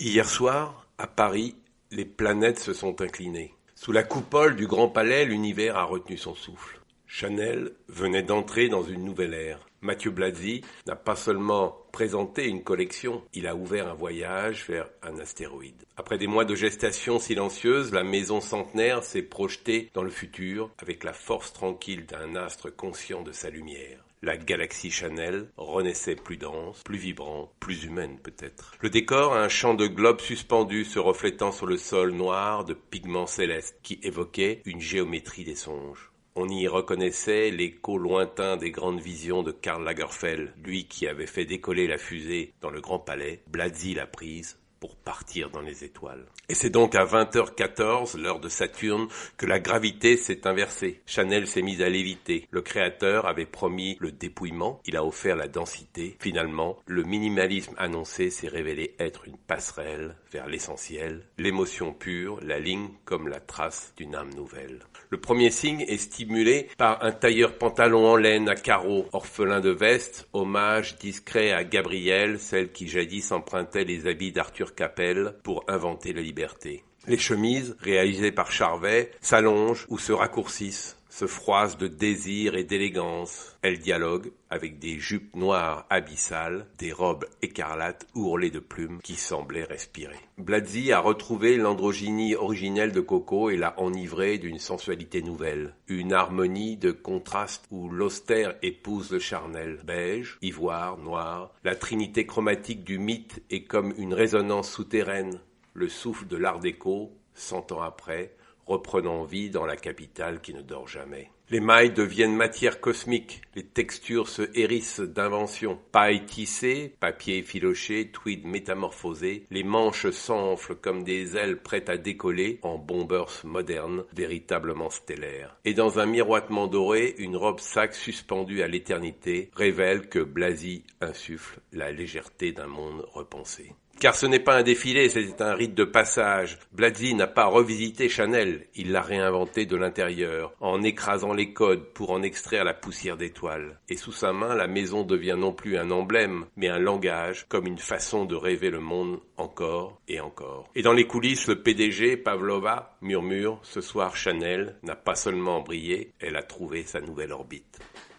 Hier soir, à Paris, les planètes se sont inclinées. Sous la coupole du Grand Palais, l'univers a retenu son souffle. Chanel venait d'entrer dans une nouvelle ère. Mathieu Blasi n'a pas seulement présenté une collection, il a ouvert un voyage vers un astéroïde. Après des mois de gestation silencieuse, la maison centenaire s'est projetée dans le futur avec la force tranquille d'un astre conscient de sa lumière. La galaxie Chanel renaissait plus dense, plus vibrante, plus humaine peut-être. Le décor, un champ de globes suspendus se reflétant sur le sol noir de pigments célestes qui évoquait une géométrie des songes. On y reconnaissait l'écho lointain des grandes visions de Karl Lagerfeld, lui qui avait fait décoller la fusée dans le Grand Palais. Blasi l'a prise pour partir dans les étoiles. Et c'est donc à 20h14, l'heure de Saturne, que la gravité s'est inversée. Chanel s'est mise à léviter. Le créateur avait promis le dépouillement, il a offert la densité. Finalement, le minimalisme annoncé s'est révélé être une passerelle vers l'essentiel, l'émotion pure, la ligne comme la trace d'une âme nouvelle. Le premier signe est stimulé par un tailleur pantalon en laine à carreaux, orphelin de veste, hommage discret à Gabrielle, celle qui jadis empruntait les habits d'Arthur Capel pour inventer la liberté. Les chemises, réalisées par Charvet, s'allongent ou se raccourcissent, se froissent de désir et d'élégance. Elles dialoguent avec des jupes noires abyssales, des robes écarlates ourlées de plumes qui semblaient respirer. Blasi a retrouvé l'androgynie originelle de Coco et l'a enivré d'une sensualité nouvelle. Une harmonie de contraste où l'austère épouse le charnel. Beige, ivoire, noir, la trinité chromatique du mythe est comme une résonance souterraine. Le souffle de l'art déco, 100 ans après, reprenant vie dans la capitale qui ne dort jamais. Les mailles deviennent matière cosmique, les textures se hérissent d'invention. Paille tissée, papier effiloché, tweed métamorphosé, les manches s'enflent comme des ailes prêtes à décoller en bombers modernes, véritablement stellaires. Et dans un miroitement doré, une robe sac suspendue à l'éternité révèle que Blasi insuffle la légèreté d'un monde repensé. Car ce n'est pas un défilé, c'est un rite de passage. Blasi n'a pas revisité Chanel, il l'a réinventé de l'intérieur, en écrasant les codes pour en extraire la poussière d'étoiles. Et sous sa main, la maison devient non plus un emblème, mais un langage, comme une façon de rêver le monde encore et encore. Et dans les coulisses, le PDG, Pavlova, murmure, ce soir Chanel n'a pas seulement brillé, elle a trouvé sa nouvelle orbite.